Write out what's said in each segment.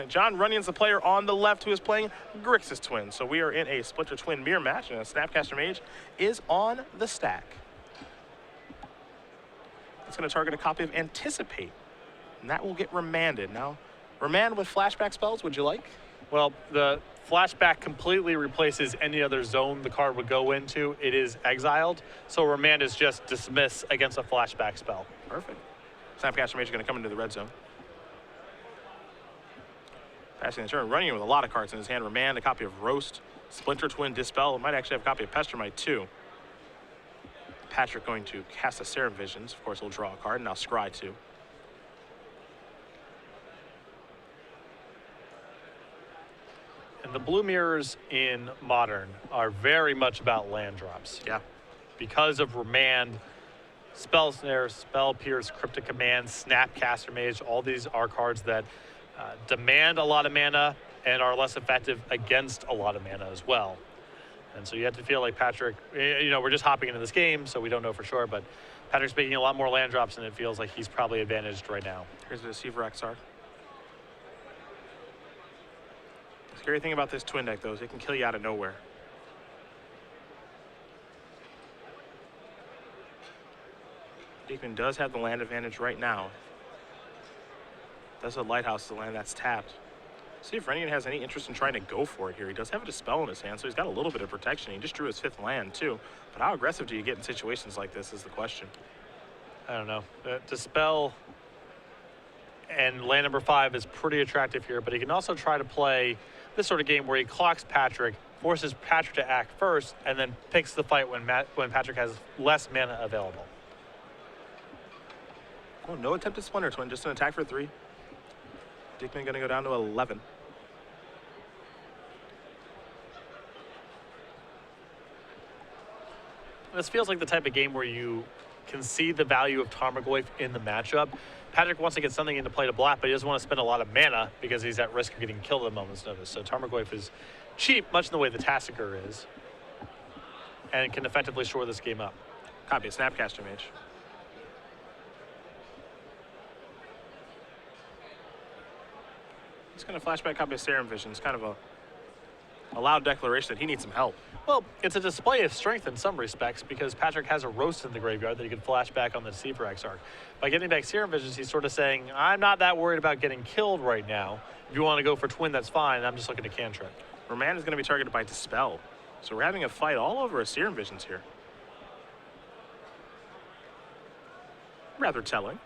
And John Runyon's the player on the left who is playing Grixis Twin. So we are in a Splinter Twin mirror match, and a Snapcaster Mage is on the stack. It's going to target a copy of Anticipate, and that will get remanded. Now, remand with flashback spells, would you like? Well, the flashback completely replaces any other zone the card would go into. It is exiled, so remand is just dismiss against a flashback spell. Perfect. Snapcaster Mage is going to come into the red zone. Passing the turn, Runyon with a lot of cards in his hand. Remand, a copy of Roast, Splinter Twin, Dispel. Might actually have a copy of Pestermite too. Patrick going to cast a Serum Visions. Of course, he'll draw a card, and now scry too. And the blue mirrors in Modern are very much about land drops. Yeah. Because of Remand, Spell Snare, Spell Pierce, Cryptic Command, Snapcaster Mage, all these are cards that demand a lot of mana and are less effective against a lot of mana as well. And so you have to feel like Patrick, you know, we're just hopping into this game, so we don't know for sure, but Patrick's making a lot more land drops, and it feels like he's probably advantaged right now. Here's the Deceiver XR. The scary thing about this twin deck, though, is it can kill you out of nowhere. Dickmann does have the land advantage right now. That's a Lighthouse, the land that's tapped. See if Runyon has any interest in trying to go for it here. He does have a Dispel in his hand, so he's got a little bit of protection. He just drew his 5th land, too. But how aggressive do you get in situations like this is the question. I don't know. Dispel and land number 5 is pretty attractive here, but he can also try to play this sort of game where he clocks Patrick, forces Patrick to act first, and then picks the fight when Patrick has less mana available. Oh, no attempted Splinter Twin, just an attack for 3. Dickmann going to go down to 11. This feels like the type of game where you can see the value of Tarmogoyf in the matchup. Patrick wants to get something into play to block, but he doesn't want to spend a lot of mana because he's at risk of getting killed at a moment's notice. So Tarmogoyf is cheap, much in the way the Tassiger is, and can effectively shore this game up. Copy of Snapcaster Mage. He's going to flashback copy of Serum Visions. Kind of a loud declaration that he needs some help. Well, it's a display of strength in some respects because Patrick has a Roast in the graveyard that he can flash back on the Deceiver Exarch. By getting back Serum Visions, he's sort of saying, I'm not that worried about getting killed right now. If you want to go for Twin, that's fine. I'm just looking to cantrip. Remand is going to be targeted by Dispel. So we're having a fight all over a Serum Visions here. Rather telling.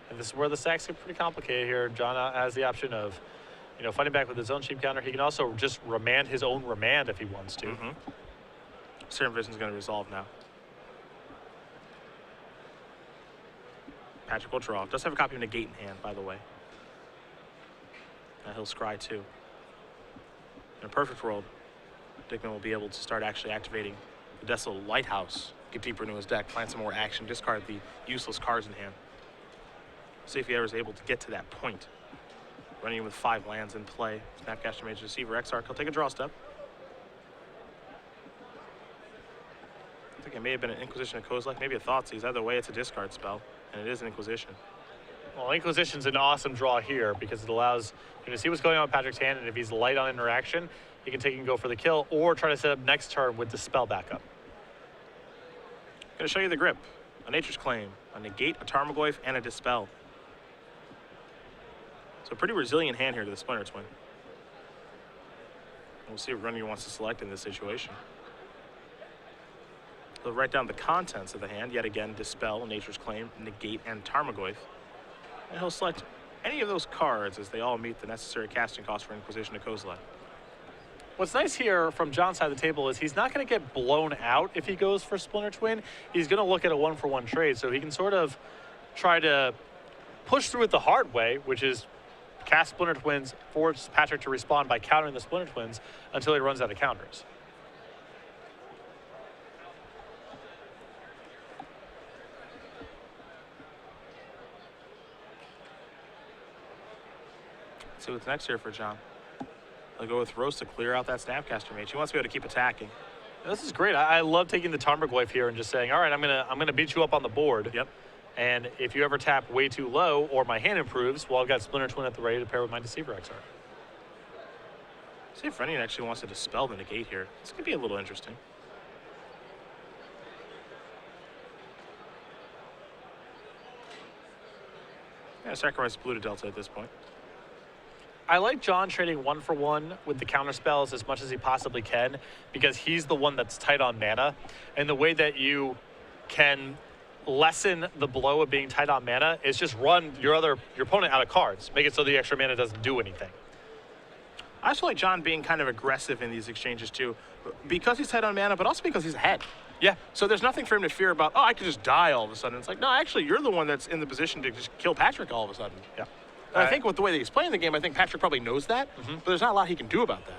And this is where the stacks get pretty complicated here. John has the option of, you know, fighting back with his own cheap counter. He can also just remand his own remand if he wants to. Serum Vision is going to resolve now. Patrick will draw. Does have a copy of Negate in hand, by the way. He'll scry too. In a perfect world, Dickmann will be able to start actually activating the Desolate Lighthouse, get deeper into his deck, find some more action, discard the useless cards in hand. See if he ever is able to get to that point. Running with 5 lands in play. Snapcaster Mage, Deceiver Exarch. He'll take a draw step. I think it may have been an Inquisition of Kozilek, maybe a Thoughtseize. Either way, it's a discard spell, and it is an Inquisition. Well, Inquisition's an awesome draw here because it allows you to see what's going on with Patrick's hand, and if he's light on interaction, he can take and go for the kill, or try to set up next turn with Dispel backup. Going to show you the grip. A Nature's Claim, a Negate, a Tarmogoyf, and a Dispel. So a pretty resilient hand here to the Splinter Twin. We'll see what Runyon wants to select in this situation. He'll write down the contents of the hand, yet again, Dispel, Nature's Claim, Negate, and Tarmogoyf. And he'll select any of those cards as they all meet the necessary casting cost for Inquisition of Kozilek. What's nice here from John's side of the table is he's not going to get blown out if he goes for Splinter Twin. He's going to look at a 1-for-1 trade, so he can sort of try to push through it the hard way, which is cast Splinter Twins, force Patrick to respond by countering the Splinter Twins until he runs out of counters. Let's see what's next here for John. He'll go with Roast to clear out that Snapcaster Mage. He wants to be able to keep attacking. This is great. I love taking the Tarmogoyf here and just saying, all right, I'm gonna beat you up on the board. Yep. And if you ever tap way too low or my hand improves, well, I've got Splinter Twin at the ready to pair with my Deceiver XR. See if Runyon actually wants to dispel the negate here. This could be a little interesting. Yeah, sacrifice blue to Delta at this point. I like John trading 1-for-1 with the counter spells as much as he possibly can because he's the one that's tight on mana. And the way that you can lessen the blow of being tight on mana is just run your opponent out of cards. Make it so the extra mana doesn't do anything. I also like John being kind of aggressive in these exchanges too, because he's tight on mana, but also because he's ahead. Yeah. So there's nothing for him to fear about, oh, I could just die all of a sudden. It's like, no, actually, you're the one that's in the position to just kill Patrick all of a sudden. Yeah. And I think with the way that he's playing the game, I think Patrick probably knows that, but there's not a lot he can do about that.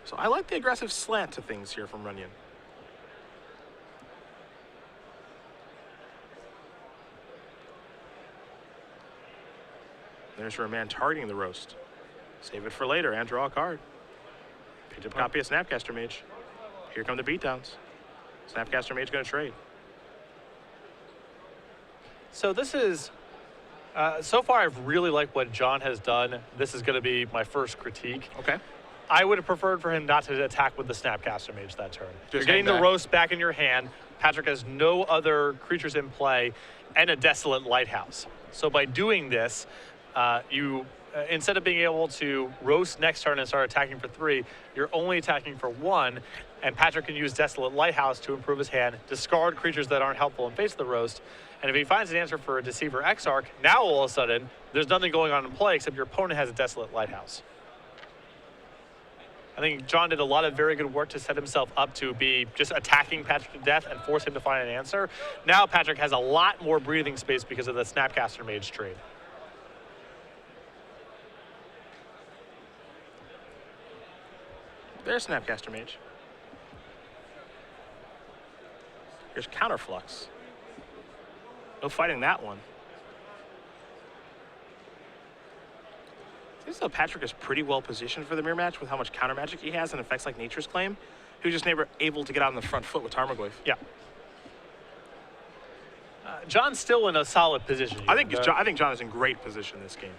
So I like the aggressive slant to things here from Runyon. There's your man targeting the roast. Save it for later and draw a card. Picked up a copy of Snapcaster Mage. Here come the beatdowns. Snapcaster Mage going to trade. So this is, so far I've really liked what John has done. This is going to be my first critique. Okay. I would have preferred for him not to attack with the Snapcaster Mage that turn. You're Just getting hang the back. roast back in your hand. Patrick has no other creatures in play and a Desolate Lighthouse. So by doing this, you instead of being able to roast next turn and start attacking for 3, you're only attacking for 1, and Patrick can use Desolate Lighthouse to improve his hand, discard creatures that aren't helpful in face of the roast, and if he finds an answer for a Deceiver Exarch, now all of a sudden, there's nothing going on in play except your opponent has a Desolate Lighthouse. I think John did a lot of very good work to set himself up to be just attacking Patrick to death and force him to find an answer. Now Patrick has a lot more breathing space because of the Snapcaster Mage trade. There's Snapcaster Mage. Here's Counterflux. No fighting that one. Seems though Patrick is pretty well positioned for the mirror match with how much counter magic he has and effects like Nature's Claim, who's just never able to get out on the front foot with Tarmogoyf. Yeah. John's still in a solid position. I think John is in great position this game.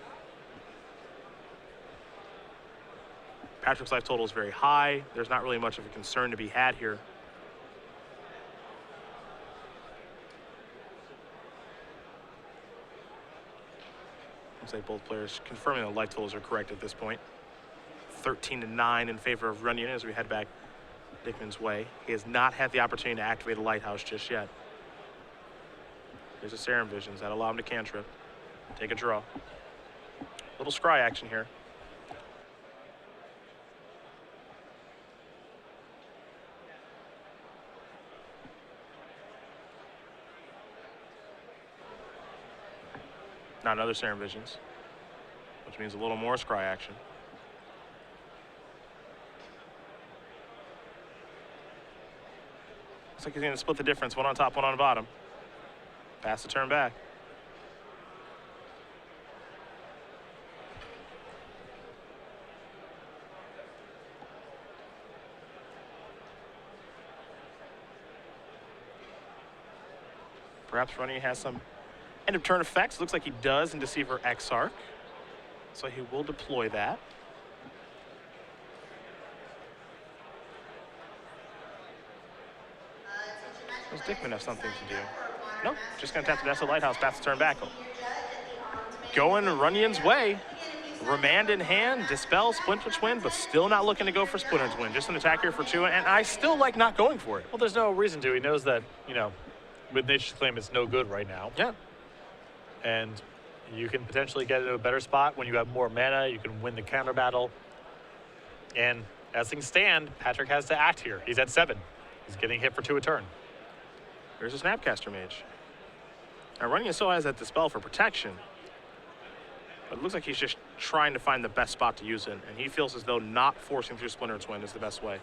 Patrick's life total is very high. There's not really much of a concern to be had here. Looks like both players confirming the life totals are correct at this point. 13-9 in favor of Runyon as we head back Dickmann's way. He has not had the opportunity to activate a lighthouse just yet. There's a Serum Visions that allow him to cantrip. Take a draw. Little scry action here. Not another Serum Visions, which means a little more scry action. Looks like he's going to split the difference, one on top, one on bottom. Pass the turn back. Perhaps Runyon has some end of turn effects. Looks like he does in Deceiver Exarch. So he will deploy that. Does Dickmann have something to do? Nope, just gonna tap the Desolate Lighthouse, pass the turn back. Going Runyon's way. Remand in hand, dispel, Splinter Twin, but still not looking to go for Splinter Twin. Just an attack here for 2, and I still like not going for it. Well, there's no reason to. He knows that, you know, with Nature's Claim, it's no good right now. Yeah. And you can potentially get into a better spot when you have more mana. You can win the counter battle. And as things stand, Patrick has to act here. He's at 7. He's getting hit for 2 a turn. There's a Snapcaster Mage. Now Runyon still has that dispel for protection. But it looks like he's just trying to find the best spot to use it, and he feels as though not forcing through Splinter Twin is the best way.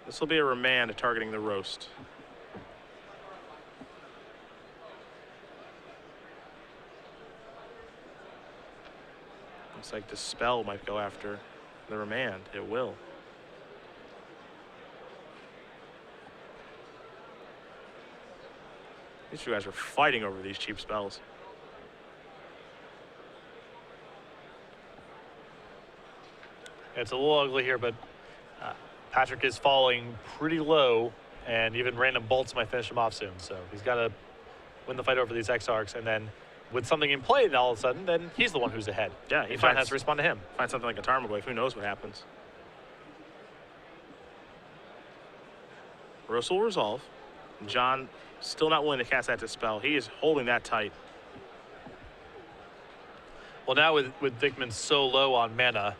This will be a remand targeting the roast. Looks like Dispel might go after the remand. It will. These two guys are fighting over these cheap spells. It's a little ugly here, but Patrick is falling pretty low, and even random bolts might finish him off soon. So he's got to win the fight over these X-Arcs, and then with something in play, then all of a sudden, then he's the one who's ahead. Yeah, he has to respond to him. Find something like a Tarmogoyf, who knows what happens. Rose will resolve. John still not willing to cast that Dispel. He is holding that tight. Well, now with Dickmann so low on mana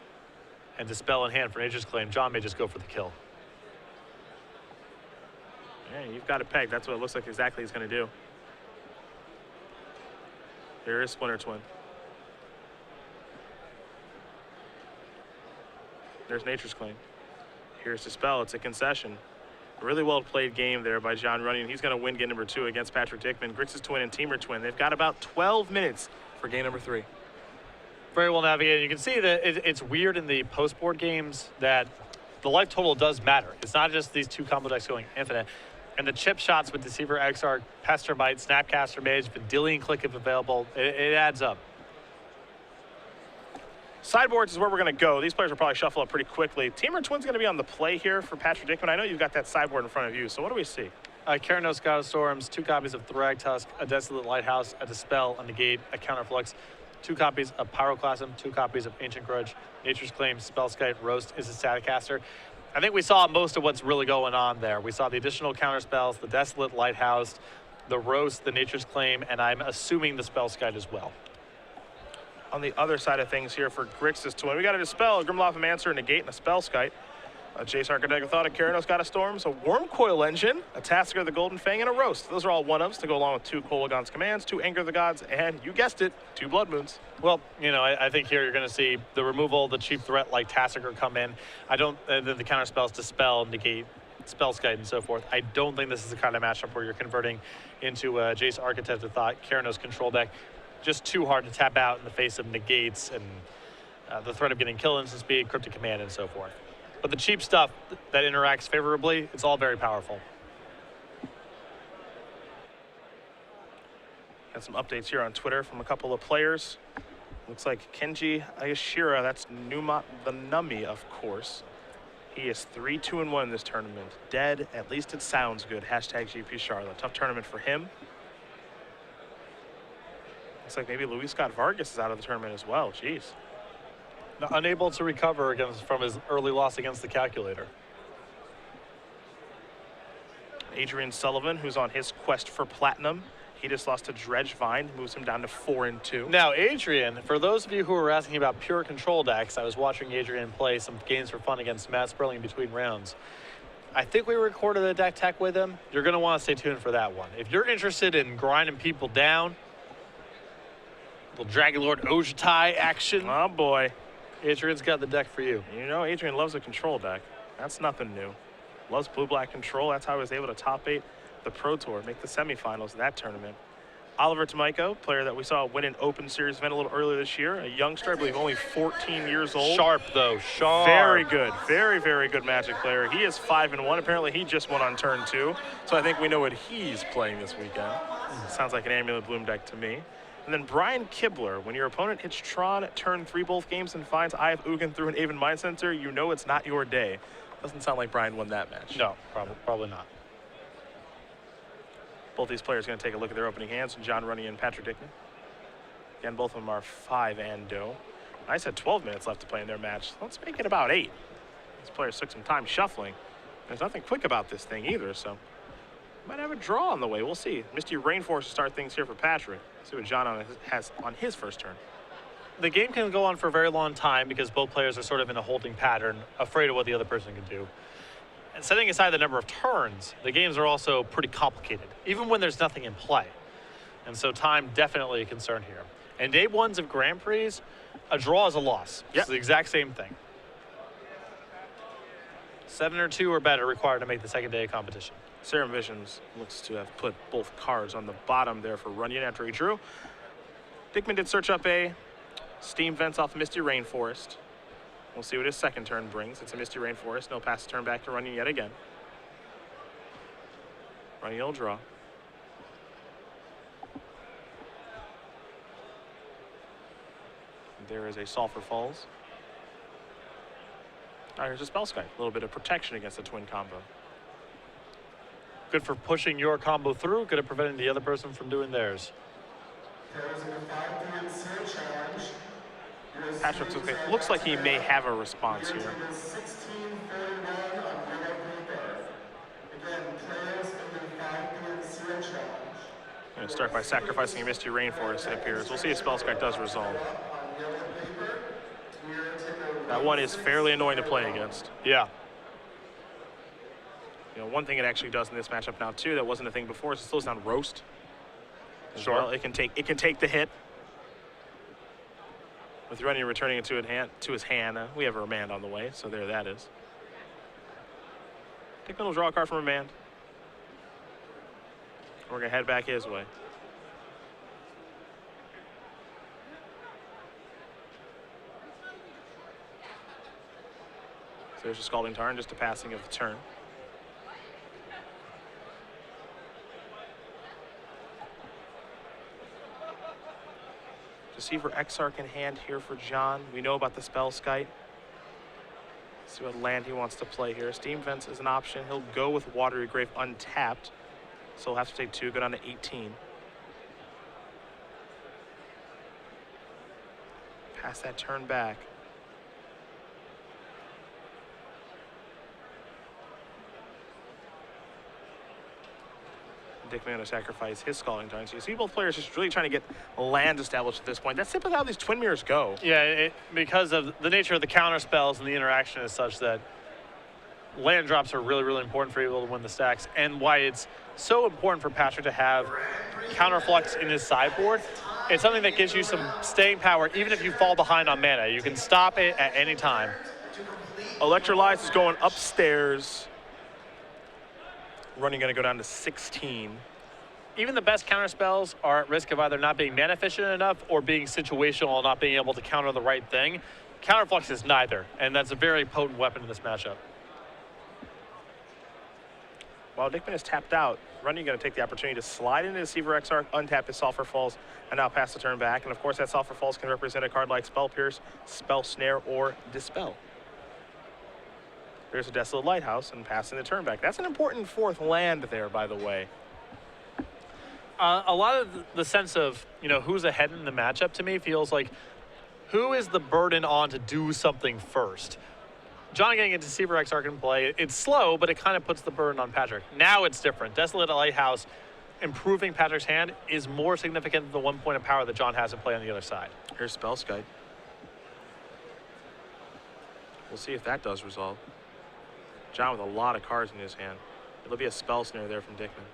and Dispel in hand for Nature's Claim, John may just go for the kill. Yeah, you've got it pegged. That's what it looks like exactly he's going to do. There is Splinter Twin. There's Nature's Claim. Here's Dispel. It's a concession. A really well played game there by John Runyon. He's going to win game number 2 against Patrick Dickmann. Grixis Twin and Teamer Twin. They've got about 12 minutes for game number 3. Very well navigated. You can see that it's weird in the post-board games that the life total does matter. It's not just these 2 combo decks going infinite. And the chip shots with Deceiver, Exarch, Pestermite, Snapcaster Mage, Vendilion Click if available, it adds up. Sideboards is where we're going to go. These players will probably shuffle up pretty quickly. Teamer Twin's going to be on the play here for Patrick Dickmann. I know you've got that sideboard in front of you, so what do we see? Keranos, God of Storms, 2 copies of Thrag Tusk, a Desolate Lighthouse, a Dispel, a Negate, a Counterflux, 2 copies of Pyroclasm, 2 copies of Ancient Grudge, Nature's Claim, Spellskite, Roast is a Staticaster. I think we saw most of what's really going on there. We saw the additional counter spells, the Desolate Lighthouse, the Roast, the Nature's Claim, and I'm assuming the Spellskite as well. On the other side of things here for Grixis Twin, we got a Dispel, a Grimlothomancer, a Negate, and a Spellskite. A Jace Architect of Thought, a Keranos, God of Storms, a Worm Coil Engine, a Tasker of the Golden Fang, and a Roast. Those are all one-ofs to go along with 2 Kolagon's Commands, 2 Anger of the Gods, and you guessed it, 2 Blood Moons. Well, you know, I think here you're going to see the removal, the cheap threat like Tasker come in. The counter spells Dispel, Negate, Spellskite, and so forth. I don't think this is the kind of matchup where you're converting into a Jace Architect of Thought, Keranos control deck. Just too hard to tap out in the face of negates and the threat of getting kill instant speed, Cryptic Command, and so forth. But the cheap stuff that interacts favorably, it's all very powerful. Got some updates here on Twitter from a couple of players. Looks like Kenji Ayashira, that's Numa the Nummy, of course. He is 3-2-1 in this tournament. Dead, at least it sounds good. Hashtag GPCharlotte. Tough tournament for him. Looks like maybe Luis Scott Vargas is out of the tournament as well. Jeez. Unable to recover from his early loss against the Calculator. Adrian Sullivan, who's on his quest for platinum. He just lost to Dredge Vine, moves him down to 4-2. Now, Adrian, for those of you who were asking about pure control decks, I was watching Adrian play some games for fun against Matt Sperling between rounds. I think we recorded a deck tech with him. You're going to want to stay tuned for that one. If you're interested in grinding people down, little Dragon Lord Ojutai action. Oh, boy. Adrian's got the deck for you. You know, Adrian loves a control deck. That's nothing new. Loves blue-black control. That's how he was able to top 8 the Pro Tour, make the semifinals of that tournament. Oliver Tomiko, player that we saw win an Open Series event a little earlier this year, a youngster, I believe only 14 years old. Sharp, though. Sharp. Very good. Very, very good Magic player. He is 5-1. Apparently, he just won on turn 2. So I think we know what he's playing this weekend. Sounds like an Amulet Bloom deck to me. And then Brian Kibler, when your opponent hits Tron at turn 3 both games and finds Eye of Ugin through an Aven Mind Sensor, you know it's not your day. Doesn't sound like Brian won that match. No, probably not. Both these players are going to take a look at their opening hands, John Runyon and Patrick Dickmann. Again, both of them are 5-0. I said 12 minutes left to play in their match. Let's make it about 8. These players took some time shuffling. There's nothing quick about this thing either, so might have a draw on the way. We'll see. Misty Rainforest to start things here for Patrick. See what John has on his first turn. The game can go on for a very long time because both players are sort of in a holding pattern, afraid of what the other person can do. And setting aside the number of turns, the games are also pretty complicated, even when there's nothing in play. And so time definitely a concern here. And day ones of Grand Prix, a draw is a loss. Yep. It's the exact same thing. 7 or 2 or better required to make the second day of competition. Serum Visions looks to have put both cards on the bottom there for Runyon after he drew. Dickmann did search up a Steam Vents off Misty Rainforest. We'll see what his second turn brings. It's a Misty Rainforest. No pass the turn back to Runyon yet again. Runyon will draw. There is a Sulphur Falls. Now here's a Spellskite. A little bit of protection against the twin combo. Good for pushing your combo through, good at preventing the other person from doing theirs. Patrick looks like he may have a response here. Going to start by sacrificing a Misty Rainforest, it appears. We'll see if Spellskite does resolve. That one is fairly annoying to play against. Yeah. You know, one thing it actually does in this matchup now too that wasn't a thing before is it slows down Roast. Sure. Well, it can take the hit. With Runyon returning it to his hand, we have a remand on the way, so there that is. Dickmann will draw a card from remand. We're gonna head back his way. So there's a Scalding Tarn, just a passing of the turn. Deceiver Exarch in hand here for John. We know about the Spellskite. See what land he wants to play here. Steam Vents is an option. He'll go with Watery Grave untapped. So he'll have to take 2, go down to 18. Pass that turn back. Dickmann going to sacrifice his Scalding Tarn. So you see both players just really trying to get land established at this point. That's simply how these Twin Mirrors go. Yeah, because of the nature of the counter spells and the interaction is such that land drops are really, really important for you able to win the stacks, and why it's so important for Patrick to have counterflux in his sideboard. It's something that gives you some staying power even if you fall behind on mana. You can stop it at any time. Electrolyze is going upstairs. Running going to go down to 16. Even the best counter spells are at risk of either not being mana efficient enough or being situational and not being able to counter the right thing. Counterflux is neither, and that's a very potent weapon in this matchup. While Dickmann is tapped out, Runyon going to take the opportunity to slide into Deceiver Exarch, untap his Sulphur Falls, and now pass the turn back. And of course, that Sulphur Falls can represent a card like Spell Pierce, Spell Snare, or Dispel. There's a Desolate Lighthouse and passing the turn back. That's an important fourth land there, by the way. A lot of the sense of, who's ahead in the matchup to me feels like who is the burden on to do something first? John getting a Deceiver Exarch in play, it's slow, but it kind of puts the burden on Patrick. Now it's different. Desolate Lighthouse improving Patrick's hand is more significant than the 1 point of power that John has in play on the other side. Here's Spellskite. We'll see if that does resolve. John with a lot of cards in his hand. It'll be a Spell Snare there from Dickmann.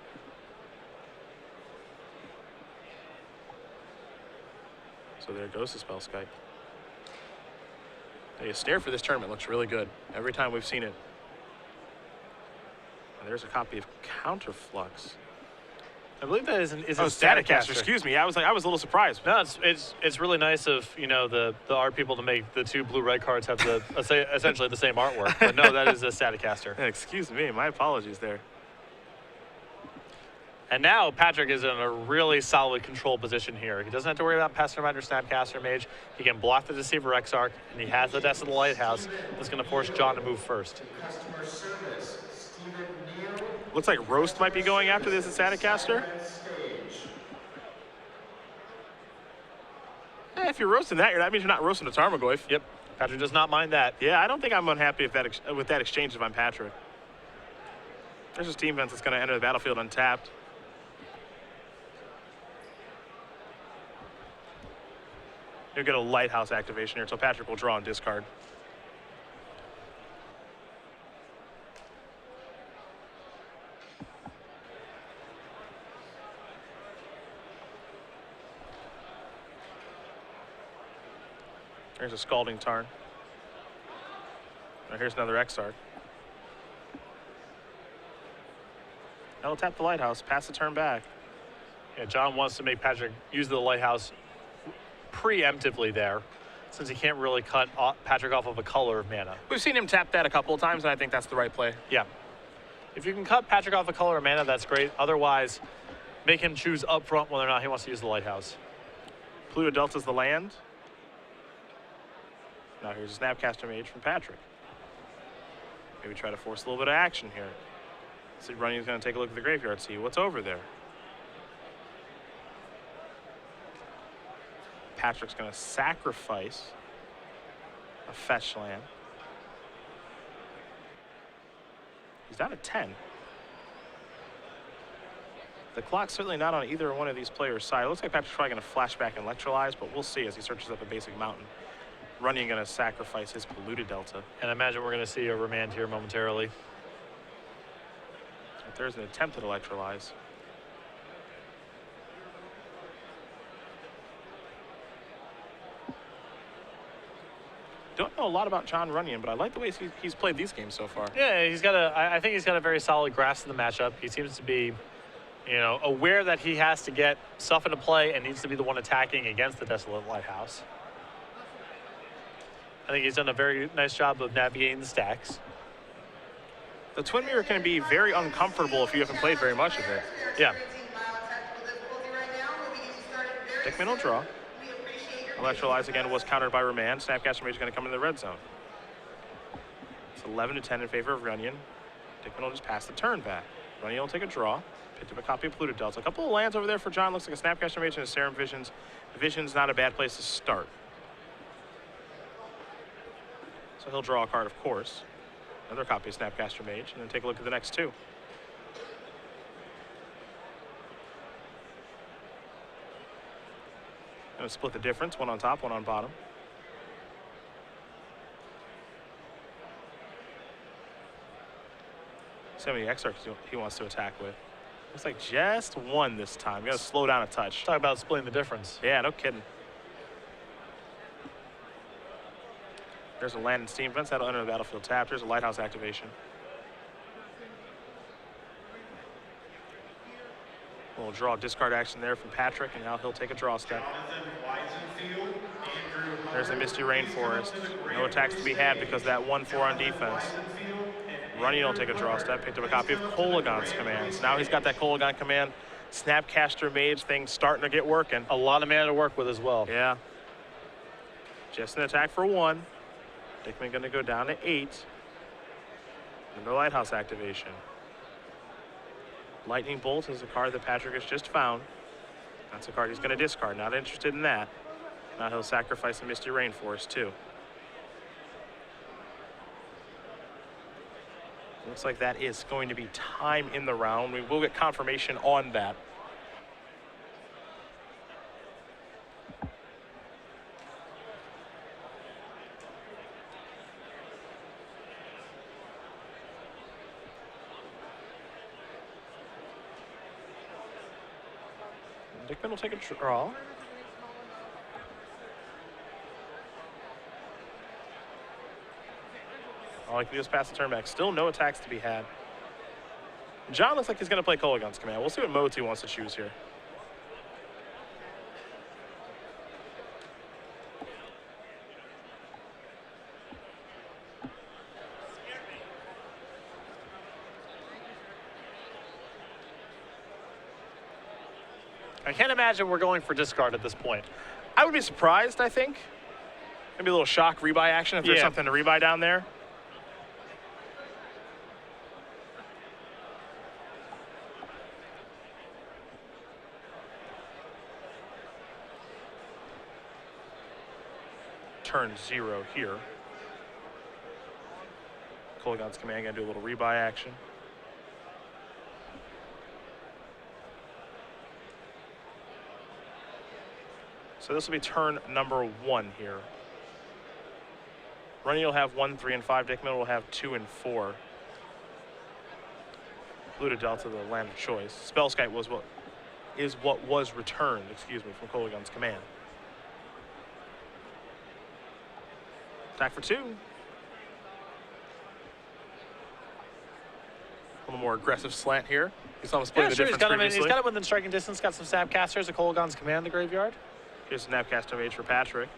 So there goes the Spellskite. A snare for this tournament looks really good every time we've seen it. And there's a copy of Counterflux. I believe that is a Staticaster. Excuse me. I was a little surprised. No, it's really nice of the art people to make the two blue-red cards have the essentially the same artwork. But no, that is a Staticaster. Yeah, excuse me. My apologies there. And now Patrick is in a really solid control position here. He doesn't have to worry about Pastor Mage or Snapcaster Mage. He can block the Deceiver Exarch, and he has the Desolate Lighthouse that's going to force John to move first. Looks like Roast might be going after this at Staticaster. If you're roasting that means you're not roasting a Tarmogoyf. Yep, Patrick does not mind that. Yeah, I don't think I'm unhappy with that exchange if I'm Patrick. There's a Steam Vents that's going to enter the battlefield untapped. You'll get a Lighthouse activation here, so Patrick will draw and discard. There's a Scalding Tarn. Now here's another Exarch. That'll tap the Lighthouse, pass the turn back. Yeah, John wants to make Patrick use the Lighthouse preemptively there. since he can't really cut Patrick off of a color of mana. We've seen him tap that a couple of times, and I think that's the right play. Yeah. If you can cut Patrick off a color of mana, that's great. Otherwise, make him choose up front whether or not he wants to use the Lighthouse. Pluto Delta's the land. Now here's a Snapcaster Mage from Patrick. Maybe try to force a little bit of action here. So Runyon's going to take a look at the graveyard, see what's over there. Patrick's going to sacrifice a fetch land. He's down to 10. The clock's certainly not on either one of these players' side. It looks like Patrick's probably going to flashback and electrolyze, but we'll see as he searches up a basic mountain. Runyon going to sacrifice his polluted Delta. And I imagine we're going to see a remand here momentarily. If there's an attempt at electrolyze. Don't know a lot about John Runyon, but I like the way he's played these games so far. Yeah, I think he's got a very solid grasp of the matchup. He seems to be, aware that he has to get stuff into play and needs to be the one attacking against the Desolate Lighthouse. I think he's done a very nice job of navigating the stacks. The Twin Mirror can be very uncomfortable if you haven't played very much of it. Yeah. Dickmann will draw. Electrolyze again was countered by Remand. Snapcaster Mage is going to come in the red zone. It's 11 to 10 in favor of Runyon. Dickmann will just pass the turn back. Runyon will take a draw. Picked up a copy of Pluto Delta. A couple of lands over there for John. Looks like a Snapcaster Mage and a Serum Visions. Vision's not a bad place to start. So he'll draw a card, of course. Another copy of Snapcaster Mage, and then take a look at the next two. Gonna split the difference, one on top, one on bottom. See how many Exarchs he wants to attack with. Looks like just one this time. You gotta slow down a touch. Talk about splitting the difference. Yeah, no kidding. There's a land and steam fence that'll enter the battlefield tapped. There's a Lighthouse activation. A little draw discard action there from Patrick, and now he'll take a draw step. There's the Misty Rainforest. No attacks to be had because that 1/4 on defense. Runyon will take a draw step. Picked up a copy of Kolagon's commands. Now he's got that Kolagon command. Snapcaster Mage thing starting to get working. A lot of mana to work with as well. Yeah. Just an attack for 1. Dickmann going to go down to 8. Another Lighthouse activation. Lightning Bolt is a card that Patrick has just found. That's a card he's going to discard. Not interested in that. Now he'll sacrifice the Misty Rainforest too. Looks like that is going to be time in the round. We will get confirmation on that. Dickmann will take a draw. All I can do is pass the turn back. Still no attacks to be had. John looks like he's going to play Kolagon's command. We'll see what Moti wants to choose here. I can't imagine we're going for discard at this point. I would be surprised, I think. Maybe a little shock rebuy action if there's something to rebuy down there. Turn 0 here. Kolagon's command gonna do a little rebuy action. So this will be turn number 1 here. Runyon will have 1, 3, and 5. Dickmann will have 2 and 4. Pluto Delta, the land of choice. Spellskite is what was returned, from Kolagon's command. Attack for 2. A little more aggressive slant here. He's almost splitting the difference previously. He's got it within striking distance. Got some Snapcasters, a Kolagon's command, the graveyard. Here's a Snapcaster Mage for Patrick.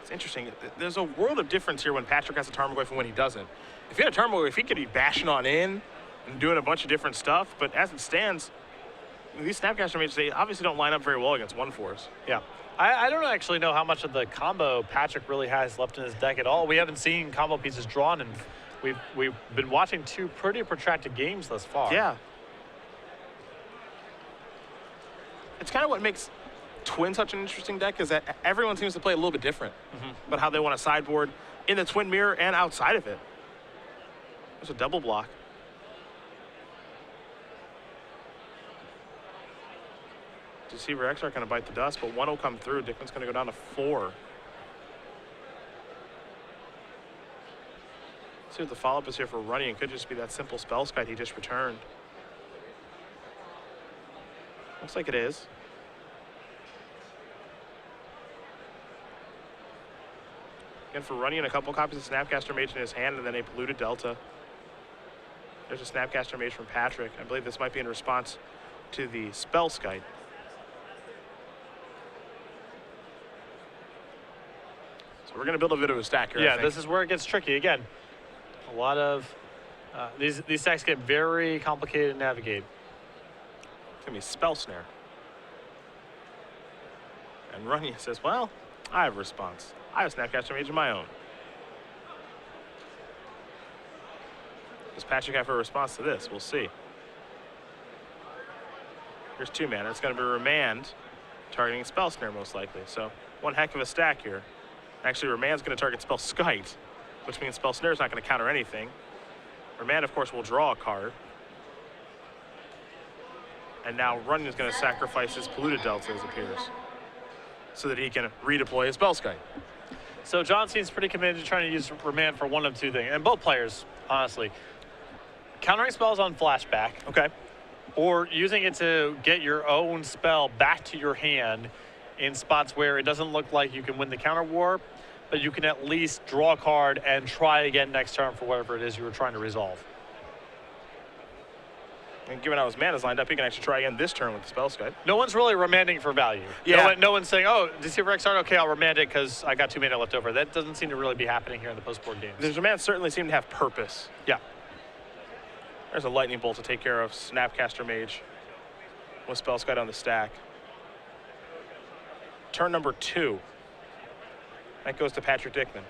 It's interesting. There's a world of difference here when Patrick has a Tarmogoyf and when he doesn't. If he had a Tarmogoyf, he could be bashing on in and doing a bunch of different stuff, but as it stands, these Snapcaster Mages, they obviously don't line up very well against 1/4s. Yeah. I don't actually know how much of the combo Patrick really has left in his deck at all. We haven't seen combo pieces drawn, and we've been watching 2 pretty protracted games thus far. Yeah. It's kind of what makes Twin such an interesting deck, is that everyone seems to play a little bit different about how they want to sideboard in the Twin mirror and outside of it. There's a double block. Deceiver X are going to bite the dust, but 1 will come through. Dickmann's going to go down to 4. Let's see what the follow-up is here for Runyon. Could just be that simple spell skite he just returned. Looks like it is. Again, for Runyon, a couple copies of Snapcaster Mage in his hand and then a Polluted Delta. There's a Snapcaster Mage from Patrick. I believe this might be in response to the spell skite. So we're going to build a bit of a stack here. Yeah, this is where it gets tricky. Again, a lot of these stacks get very complicated to navigate. It's going to be Spell Snare. And Runyon says, well, I have a response. I have Snapcaster Mage of my own. Does Patrick have a response to this? We'll see. Here's 2 mana. It's going to be Remand, targeting Spell Snare most likely. So one heck of a stack here. Actually, Remand's going to target Spell Skite, which means Spell Snare's not going to counter anything. Remand, of course, will draw a card. And now Runyon's going to sacrifice his Polluted Delta, as it appears, so that he can redeploy his Spell Skite. So John seems pretty committed to trying to use Remand for one of 2 things, and both players, honestly. Countering spells on flashback. Okay. Or using it to get your own spell back to your hand in spots where it doesn't look like you can win the counter war, but you can at least draw a card and try again next turn for whatever it is you were trying to resolve. And given how his mana's lined up, he can actually try again this turn with the Spell Skite. No one's really remanding for value. Yeah. No one's saying, oh, Deceiver X, okay, I'll remand it because I got 2 mana left over. That doesn't seem to really be happening here in the post-board games. The Remand certainly seem to have purpose. Yeah. There's a Lightning Bolt to take care of Snapcaster Mage with Spell Skite on the stack. Turn number 2. That goes to Patrick Dickmann.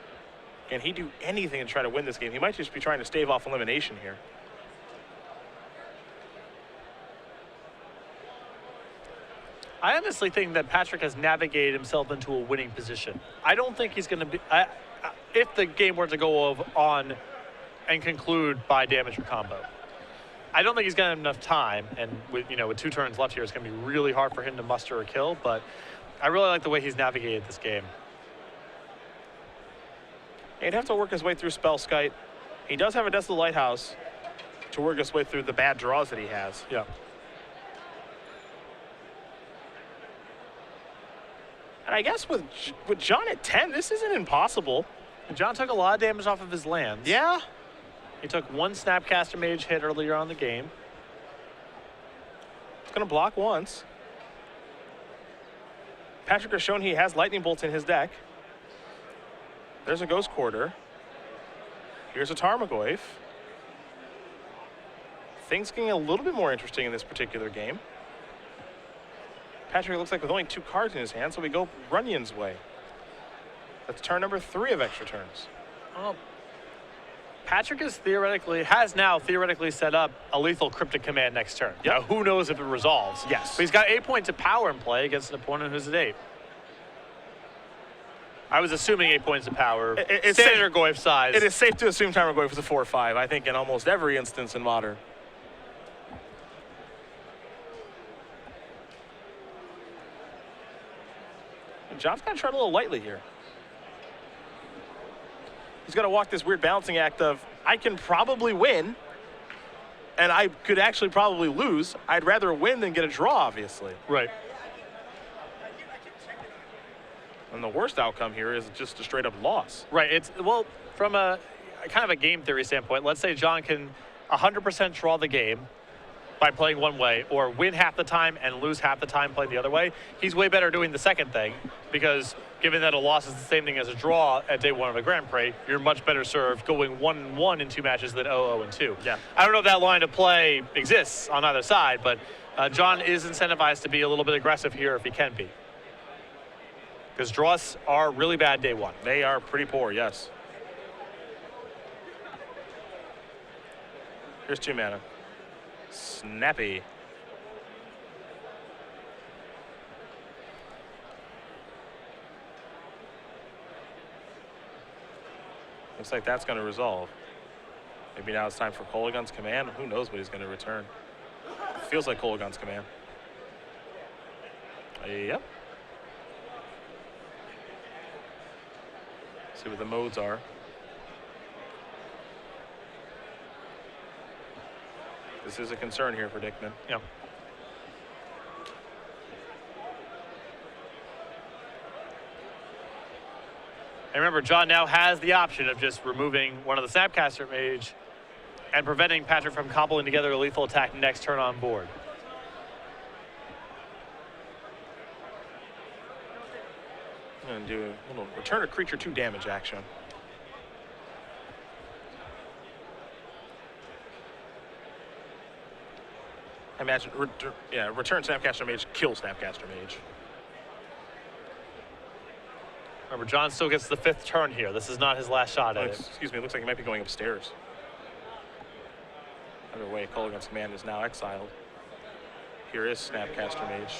Can he do anything to try to win this game? He might just be trying to stave off elimination here. I honestly think that Patrick has navigated himself into a winning position. I don't think he's going to be... if the game were to go on and conclude by damage or combo, I don't think he's going to have enough time. And with 2 turns left here, it's going to be really hard for him to muster a kill. But I really like the way he's navigated this game. He'd have to work his way through Spell Skite. He does have a Desolate Lighthouse to work his way through the bad draws that he has. Yeah. And I guess with John at 10, this isn't impossible. John took a lot of damage off of his lands. Yeah. He took 1 Snapcaster Mage hit earlier on the game. It's going to block once. Patrick has shown he has Lightning Bolts in his deck. There's a Ghost Quarter. Here's a Tarmogoyf. Things getting a little bit more interesting in this particular game. Patrick looks like with only 2 cards in his hand, so we go Runyon's way. That's turn number 3 of extra turns. Well, Patrick has now theoretically set up a lethal Cryptic Command next turn. Yep. Now, who knows if it resolves? Yes. But he's got 8 points of power in play against an opponent who's at 8. I was assuming 8 points of power. It's standard Goyf size. It is safe to assume Tarmogoyf is a 4-5, I think, in almost every instance in Modern. John's got to tread a little lightly here. He's got to walk this weird balancing act of, I can probably win, and I could actually probably lose. I'd rather win than get a draw, obviously. Right. And the worst outcome here is just a straight-up loss. Right. Well, from a kind of a game theory standpoint, let's say John can 100% draw the game by playing one way, or win half the time and lose half the time playing the other way. He's way better doing the second thing, because given that a loss is the same thing as a draw at day one of a Grand Prix, you're much better served going 1-1 in 2 matches than 0-0-2. Yeah. I don't know if that line of play exists on either side, but John is incentivized to be a little bit aggressive here if he can be. Because draws are really bad day one. They are pretty poor, yes. Here's 2 mana. Snappy. Looks like that's going to resolve. Maybe now it's time for Kolaghan's Command. Who knows what he's going to return. Feels like Kolaghan's Command. Yep. See what the modes are. This is a concern here for Dickmann. Yep. And remember, John now has the option of just removing one of the Snapcaster Mage and preventing Patrick from cobbling together a lethal attack next turn on board. And do a little return a creature 2 damage action. I imagine, return Snapcaster Mage, kill Snapcaster Mage. Remember, John still gets the 5th turn here. This is not his last shot at it. Excuse me, it looks like he might be going upstairs. Either way, Kolaghan's Command is now exiled. Here is Snapcaster Mage.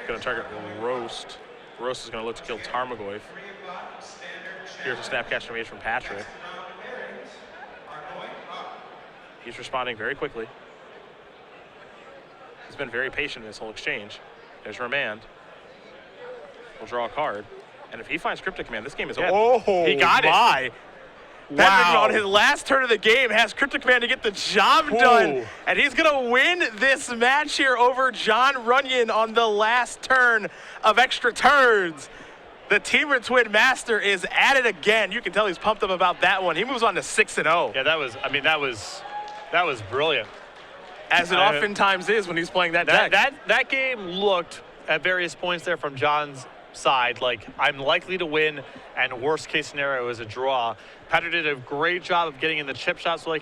Going to target Roast. Roast is going to look to kill Tarmogoyf. Here's a Snapcaster Mage from Patrick. He's responding very quickly. He's been very patient in this whole exchange. There's Remand. We'll draw a card. And if he finds Cryptic Command, this game is over. Oh, he got it. Patrick, on his last turn of the game, has Cryptic Command to get the job done. And he's going to win this match here over John Runyon on the last turn of extra turns. The Teamer Twin Master is at it again. You can tell he's pumped up about that one. He moves on to 6-0. Yeah, that was brilliant. As it oftentimes is when he's playing that deck. That game looked at various points there from John's side like I'm likely to win, and worst case scenario is a draw. Patrick did a great job of getting in the chip shot so he